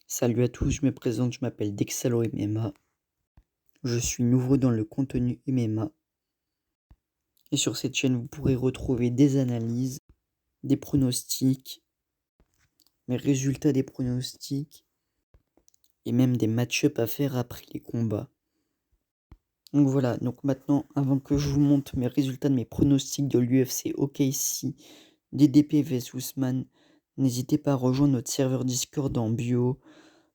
Salut à tous, je me présente, je m'appelle Dexalo MMA. Je suis nouveau dans le contenu MMA. Et sur cette chaîne, vous pourrez retrouver des analyses, des pronostics, mes résultats des pronostics et même des match-ups à faire après les combats. Donc voilà, donc maintenant, avant que je vous montre mes résultats de mes pronostics de l'UFC OKC, DDP vs Ousmane, n'hésitez pas à rejoindre notre serveur Discord en bio.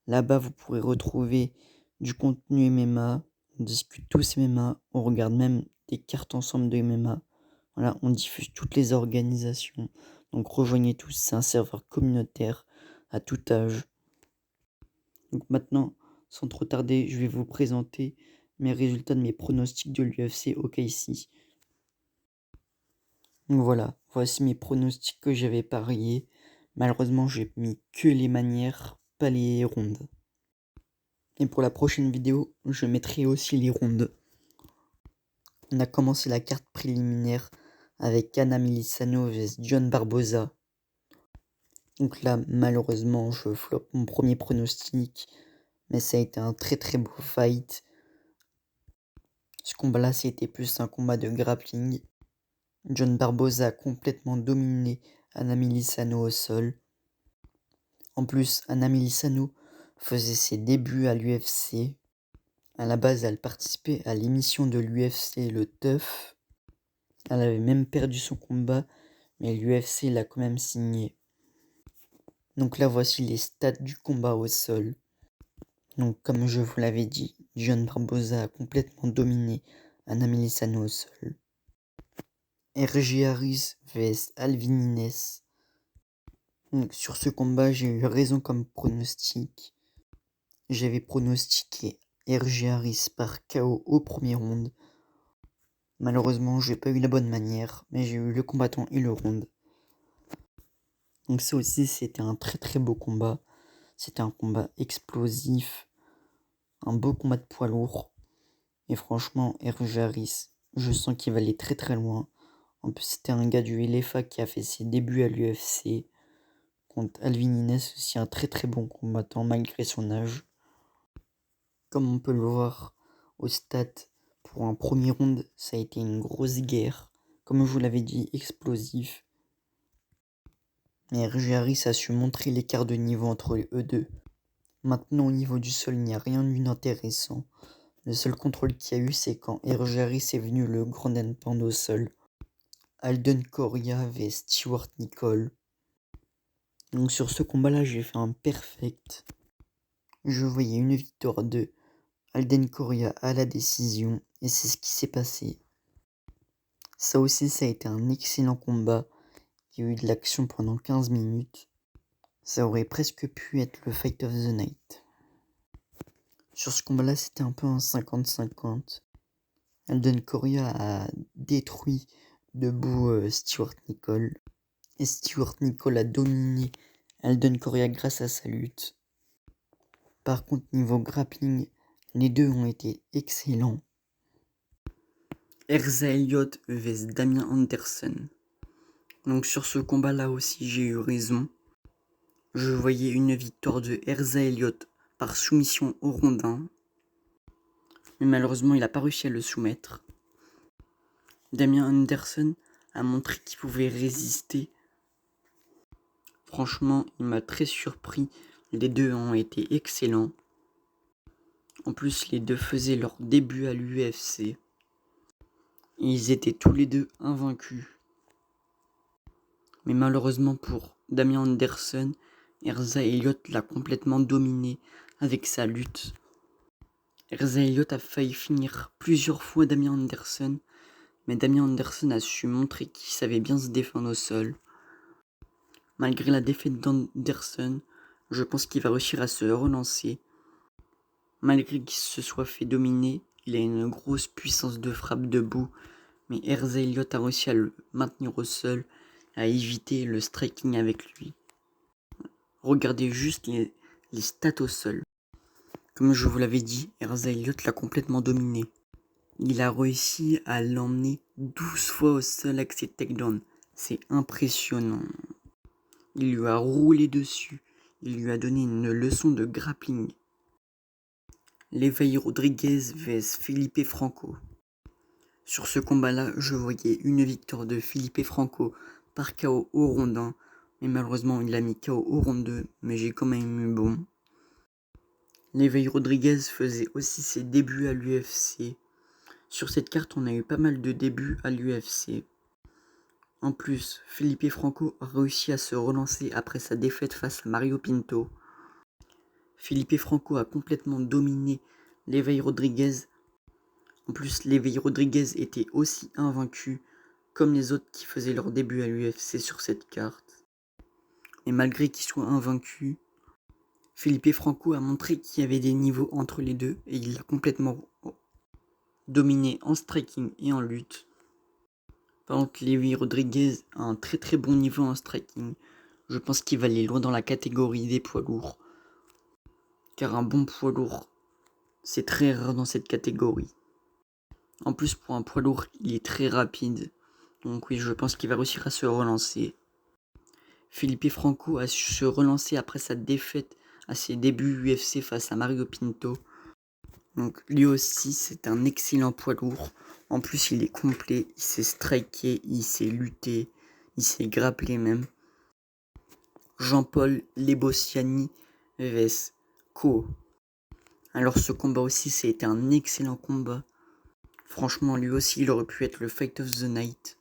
Là-bas, vous pourrez retrouver du contenu MMA, on discute tous MMA, on regarde même des cartes ensemble de MMA. Voilà, on diffuse toutes les organisations. Donc rejoignez tous, c'est un serveur communautaire à tout âge. Donc maintenant, sans trop tarder, je vais vous présenter mes résultats de mes pronostics de l'UFC OKC. Donc voilà, voici mes pronostics que j'avais pariés. Malheureusement, j'ai mis que les manières, pas les rondes. Et pour la prochaine vidéo, je mettrai aussi les rondes. On a commencé la carte préliminaire avec Ana Miliciano vs John Barboza. Donc là, malheureusement, je flop mon premier pronostic. Mais ça a été un très très beau fight. Ce combat-là, c'était plus un combat de grappling. John Barboza a complètement dominé Ana Miliciano au sol. En plus, Ana Miliciano faisait ses débuts à l'UFC. À la base, elle participait à l'émission de l'UFC Le Teuf. Elle avait même perdu son combat, mais l'UFC l'a quand même signé. Donc là, voici les stats du combat au sol. Donc comme je vous l'avais dit, John Barboza a complètement dominé Ana Miliciano au sol. RJ Harris vs Alvin Inès. Donc sur ce combat, j'ai eu raison comme pronostic. J'avais pronostiqué RJ Harris par KO au premier round. Malheureusement, j'ai pas eu la bonne manière, mais j'ai eu le combattant et le round. Donc ça aussi, c'était un très très beau combat. C'était un combat explosif, un beau combat de poids lourd. Et franchement, RJ Harris, je sens qu'il va aller très très loin. En plus, c'était un gars du LFA qui a fait ses débuts à l'UFC. Contre Alvin Inès, aussi un très très bon combattant malgré son âge. Comme on peut le voir au stats, pour un premier round, ça a été une grosse guerre. Comme je vous l'avais dit, explosif. Mais RJ Harris a su montrer l'écart de niveau entre eux deux. Maintenant, au niveau du sol, il n'y a rien eu d'intéressant. Le seul contrôle qu'il y a eu, c'est quand RJ Harris est venu le grand endpoint au sol. Alden Correa vs Stewart Nicol. Donc sur ce combat-là, j'ai fait un perfect. Je voyais une victoire de Alden Correa à la décision, et c'est ce qui s'est passé. Ça aussi, ça a été un excellent combat. Il y a eu de l'action pendant 15 minutes. Ça aurait presque pu être le Fight of the Night. Sur ce combat-là, c'était un peu un 50-50. Alden Correa a détruit debout Stewart Nicol. Et Stewart Nicol a dominé Alden Correa grâce à sa lutte. Par contre, niveau grappling, les deux ont été excellents. Erza Elliott vs Damien Anderson. Donc sur ce combat-là aussi, j'ai eu raison. Je voyais une victoire de Erza Elliott par soumission au rondin. Mais malheureusement, il n'a pas réussi à le soumettre. Damien Anderson a montré qu'il pouvait résister. Franchement, il m'a très surpris. Les deux ont été excellents. En plus, les deux faisaient leur début à l'UFC. Ils étaient tous les deux invaincus. Mais malheureusement pour Damien Anderson, Erza Elliott l'a complètement dominé avec sa lutte. Erza Elliott a failli finir plusieurs fois Damien Anderson, mais Damien Anderson a su montrer qu'il savait bien se défendre au sol. Malgré la défaite d'Anderson, je pense qu'il va réussir à se relancer. Malgré qu'il se soit fait dominer, il a une grosse puissance de frappe debout, mais Erza Elliott a réussi à le maintenir au sol, à éviter le striking avec lui. Regardez juste les stats au sol. Comme je vous l'avais dit, Erza Elliott l'a complètement dominé. Il a réussi à l'emmener 12 fois au sol avec ses takedowns. C'est impressionnant. Il lui a roulé dessus. il lui a donné une leçon de grappling. Levi Rodriguez vs Felipe Franco. Sur ce combat-là, je voyais une victoire de Felipe Franco par KO au round 1, mais malheureusement il a mis KO au round 2, mais j'ai quand même eu bon. Levi Rodriguez faisait aussi ses débuts à l'UFC. Sur cette carte, on a eu pas mal de débuts à l'UFC. En plus, Felipe Franco a réussi à se relancer après sa défaite face à Mario Pinto. Felipe Franco a complètement dominé Levi Rodriguez. En plus, Levi Rodriguez était aussi invaincu comme les autres qui faisaient leur début à l'UFC sur cette carte. Et malgré qu'il soit invaincu, Felipe Franco a montré qu'il y avait des niveaux entre les deux et il l'a complètement dominé en striking et en lutte. Par contre, Levi Rodriguez a un très bon niveau en striking. Je pense qu'il va aller loin dans la catégorie des poids lourds. Car un bon poids lourd, c'est très rare dans cette catégorie. En plus, pour un poids lourd, il est très rapide. Donc oui, je pense qu'il va réussir à se relancer. Felipe Franco a su se relancer après sa défaite à ses débuts UFC face à Mario Pinto. Donc lui aussi, c'est un excellent poids lourd. En plus, il est complet, il sait striker, il sait lutter, il sait grappler même. Jean-Paul Lebosiani vs Ko. Alors ce combat aussi, ça a été un excellent combat. Franchement, lui aussi, il aurait pu être le Fight of the Night.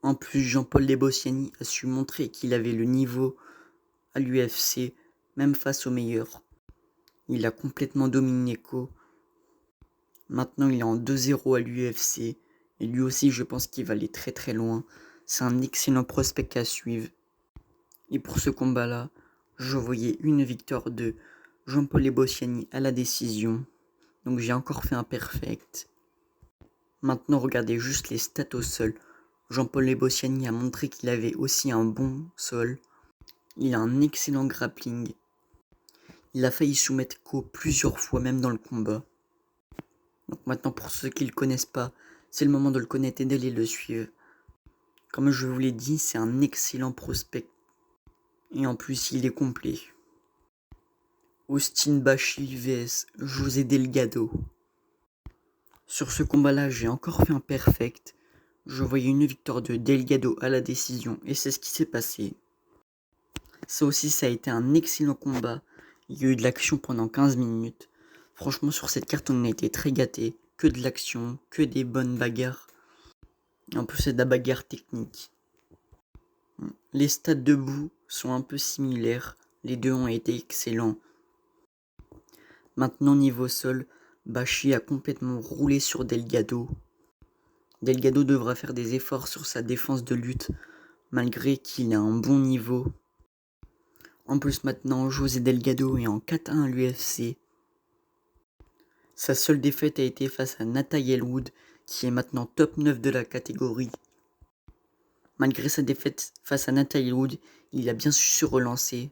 En plus, Jean-Paul Lebosiani a su montrer qu'il avait le niveau à l'UFC, même face aux meilleurs. Il a complètement dominé Ko. Maintenant, il est en 2-0 à l'UFC. Et lui aussi, je pense qu'il va aller très loin. C'est un excellent prospect à suivre. Et pour ce combat-là, je voyais une victoire de Jean-Paul Lebosiani à la décision. Donc j'ai encore fait un perfect. Maintenant, regardez juste les stats au sol. Jean-Paul Lebosiani a montré qu'il avait aussi un bon sol. Il a un excellent grappling. Il a failli soumettre Ko plusieurs fois même dans le combat. Donc maintenant, pour ceux qui ne le connaissent pas, c'est le moment de le connaître et d'aller le suivre. Comme je vous l'ai dit, c'est un excellent prospect. Et en plus, il est complet. Austin Bashi vs José Delgado. Sur ce combat-là, j'ai encore fait un perfect. Je voyais une victoire de Delgado à la décision et c'est ce qui s'est passé. Ça aussi, ça a été un excellent combat. Il y a eu de l'action pendant 15 minutes. Franchement, sur cette carte, on a été très gâtés. Que de l'action, que des bonnes bagarres. Et en plus, c'est de la bagarre technique. Les stats debout sont un peu similaires. Les deux ont été excellents. Maintenant, niveau sol, Bashi a complètement roulé sur Delgado. Delgado devra faire des efforts sur sa défense de lutte, malgré qu'il a un bon niveau. En plus, maintenant, José Delgado est en 4-1 à l'UFC. Sa seule défaite a été face à Nathaniel Wood, qui est maintenant top 9 de la catégorie. Malgré sa défaite face à Nathaniel Wood, il a bien su se relancer.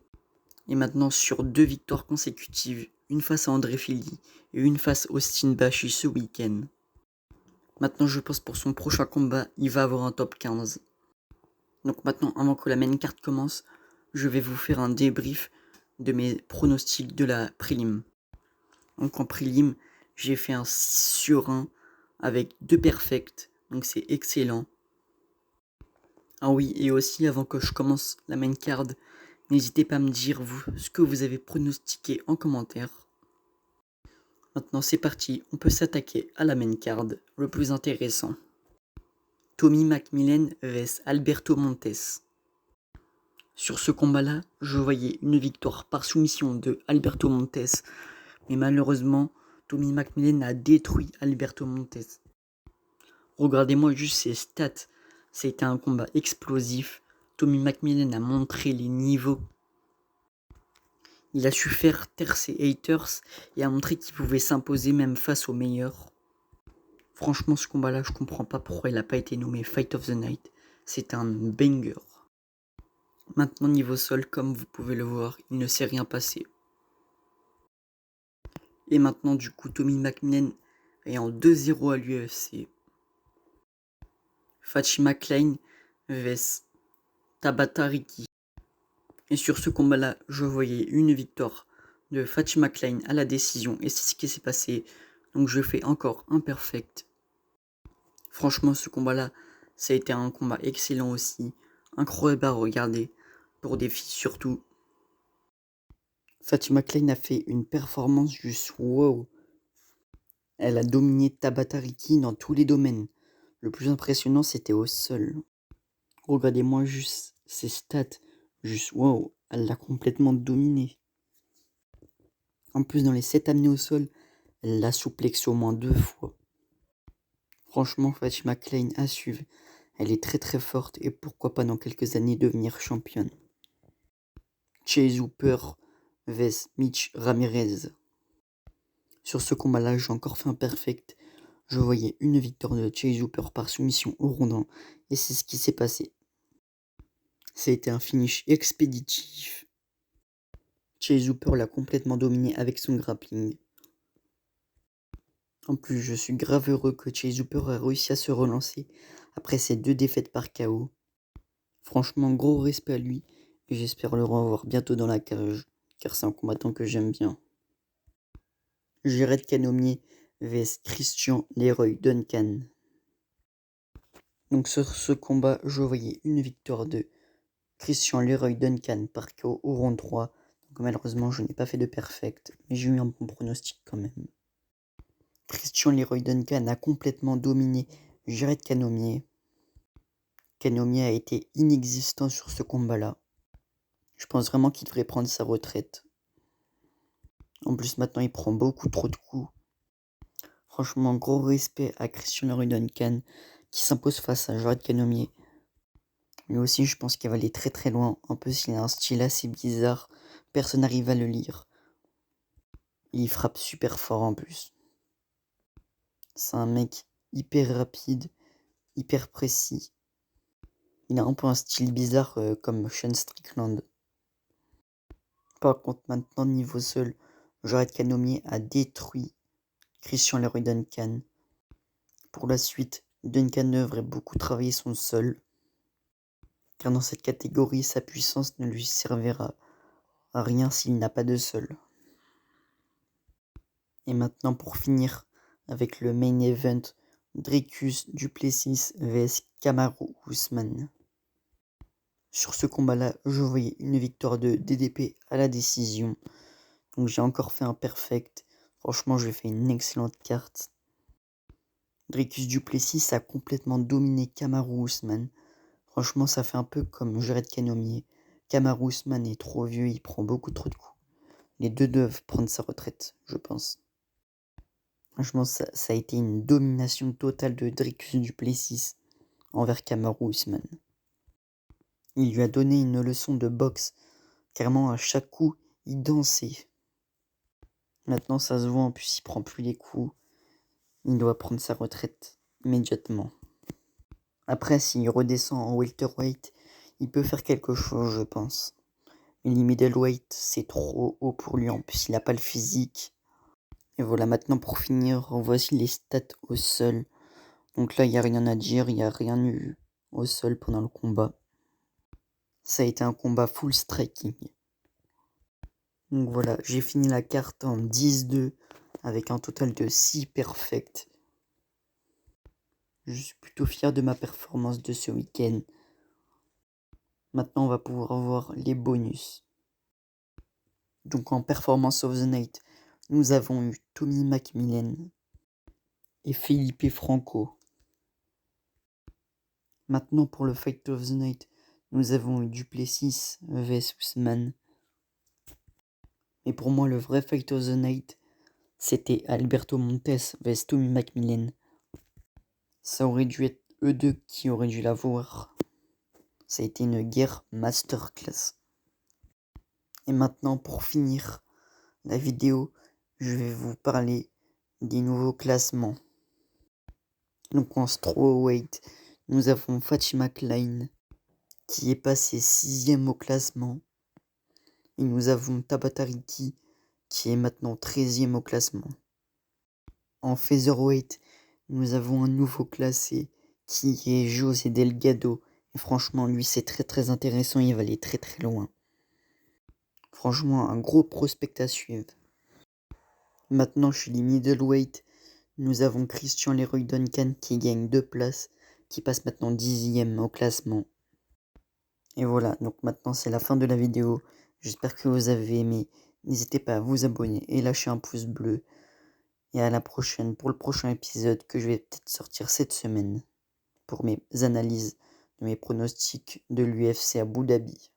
Et maintenant, sur 2 victoires consécutives, une face à André Fili et une face à Austin Bashi ce week-end. Maintenant, je pense pour son prochain combat, il va avoir un top 15. Donc maintenant, avant que la main card commence, je vais vous faire un débrief de mes pronostics de la prélim. Donc en prélim, j'ai fait un 6 sur 1 avec 2 perfects, donc c'est excellent. Ah oui, et aussi avant que je commence la main card, n'hésitez pas à me dire vous ce que vous avez pronostiqué en commentaire. Maintenant c'est parti, on peut s'attaquer à la main card, le plus intéressant. Tommy McMillan vs Alberto Montes. Sur ce combat-là, je voyais une victoire par soumission de Alberto Montes, mais malheureusement, Tommy McMillan a détruit Alberto Montes. Regardez-moi juste ses stats, c'était un combat explosif. Tommy McMillan a montré les niveaux. Il a su faire taire ses haters et a montré qu'il pouvait s'imposer même face aux meilleurs. Franchement, ce combat-là, je comprends pas pourquoi il n'a pas été nommé Fight of the Night. C'est un banger. Maintenant, niveau sol, comme vous pouvez le voir, il ne s'est rien passé. Et maintenant, du coup, Tommy McMillan est en 2-0 à l'UFC. Fatima Klein vs Tabata Riki. Et sur ce combat-là, je voyais une victoire de Fatima Klein à la décision. Et c'est ce qui s'est passé. Donc je fais encore un perfect. Franchement, ce combat-là, ça a été un combat excellent aussi. Incroyable à regarder. Pour des filles surtout. Fatima Klein a fait une performance juste wow. Elle a dominé Tabata Rikki dans tous les domaines. Le plus impressionnant, c'était au sol. Regardez-moi juste ses stats. Juste wow, elle l'a complètement dominé. En plus, dans les 7 amenés au sol, elle l'a souplexé au moins 2 fois. Franchement, Fatima Klein à suivre. Elle est très très forte et pourquoi pas dans quelques années devenir championne. Chase Hooper vs Mitch Ramirez. Sur ce combat-là, j'ai encore fait un perfect. Je voyais une victoire de Chase Hooper par soumission au rondin et c'est ce qui s'est passé. Ça a été un finish expéditif. Chase Hooper l'a complètement dominé avec son grappling. En plus, je suis grave heureux que Chase Hooper a réussi à se relancer après ses 2 défaites par KO. Franchement, gros respect à lui et j'espère le revoir bientôt dans la cage, car c'est un combattant que j'aime bien. Jared Cannonier vs Christian Leroy Duncan. Donc sur ce combat, je voyais une victoire de Christian Leroy Duncan par KO au round 3. Donc malheureusement, je n'ai pas fait de perfect, mais j'ai eu un bon pronostic quand même. Christian Leroy Duncan a complètement dominé Jared Cannonier. Cannonier a été inexistant sur ce combat-là. Je pense vraiment qu'il devrait prendre sa retraite. En plus, maintenant, il prend beaucoup trop de coups. Franchement, gros respect à Christian Leroy Duncan qui s'impose face à Jared Cannonier. Lui aussi, je pense qu'il va aller très très loin. En plus, il a un style assez bizarre. Personne n'arrive à le lire. Il frappe super fort en plus. C'est un mec hyper rapide, hyper précis. Il a un peu un style bizarre comme Sean Strickland. Par contre, maintenant, niveau sol, Jared Cannonier a détruit Christian Leroy Duncan. Pour la suite, Duncan devrait beaucoup travailler son sol. Car dans cette catégorie, sa puissance ne lui servira à rien s'il n'a pas de sol. Et maintenant, pour finir avec le main event, Dricus du Plessis vs Kamaru Usman. Sur ce combat-là, je voyais une victoire de DDP à la décision. Donc j'ai encore fait un perfect. Franchement, j'ai fait une excellente carte. Dricus du Plessis a complètement dominé Kamaru Usman. Franchement, ça fait un peu comme Jared Cannonier. Kamaru Usman est trop vieux, il prend beaucoup trop de coups. Les deux doivent prendre sa retraite, je pense. Franchement, ça a été une domination totale de Dricus du Plessis envers Kamaru Usman. Il lui a donné une leçon de boxe. Carrément, à chaque coup, il dansait. Maintenant, ça se voit, en plus, il prend plus les coups. Il doit prendre sa retraite immédiatement. Après, s'il redescend en welterweight, il peut faire quelque chose, je pense. Mais les middleweight, c'est trop haut pour lui. En plus, il n'a pas le physique. Et voilà, maintenant, pour finir, voici les stats au sol. Donc là, il n'y a rien à dire, il n'y a rien eu au sol pendant le combat. Ça a été un combat full striking. Donc voilà, j'ai fini la carte en 10-2 avec un total de 6 perfects. Je suis plutôt fier de ma performance de ce week-end. Maintenant, on va pouvoir voir les bonus. Donc en performance of the night, nous avons eu Tommy Macmillan et Felipe Franco. Maintenant pour le fight of the night, nous avons eu Duplessis vs Usman. Mais pour moi, le vrai fight of the night, c'était Alberto Montes vs Tommy Macmillan. Ça aurait dû être eux deux qui auraient dû l'avoir. Ça a été une guerre masterclass. Et maintenant, pour finir la vidéo, je vais vous parler des nouveaux classements. Donc en strawweight, nous avons Fatima Klein qui est passé 6ème au classement. Et nous avons Tabata Rikki qui est maintenant 13ème au classement. En featherweight, nous avons un nouveau classé qui est José Delgado. Et franchement, lui, c'est très très intéressant, il va aller très très loin. Franchement, un gros prospect à suivre. Maintenant, chez les middleweight, nous avons Christian Leroy Duncan qui gagne 2 places, qui passe maintenant 10e au classement. Et voilà, donc maintenant c'est la fin de la vidéo. J'espère que vous avez aimé. N'hésitez pas à vous abonner et lâcher un pouce bleu. Et à la prochaine pour le prochain épisode que je vais peut-être sortir cette semaine pour mes analyses de mes pronostics de l'UFC Abu Dhabi.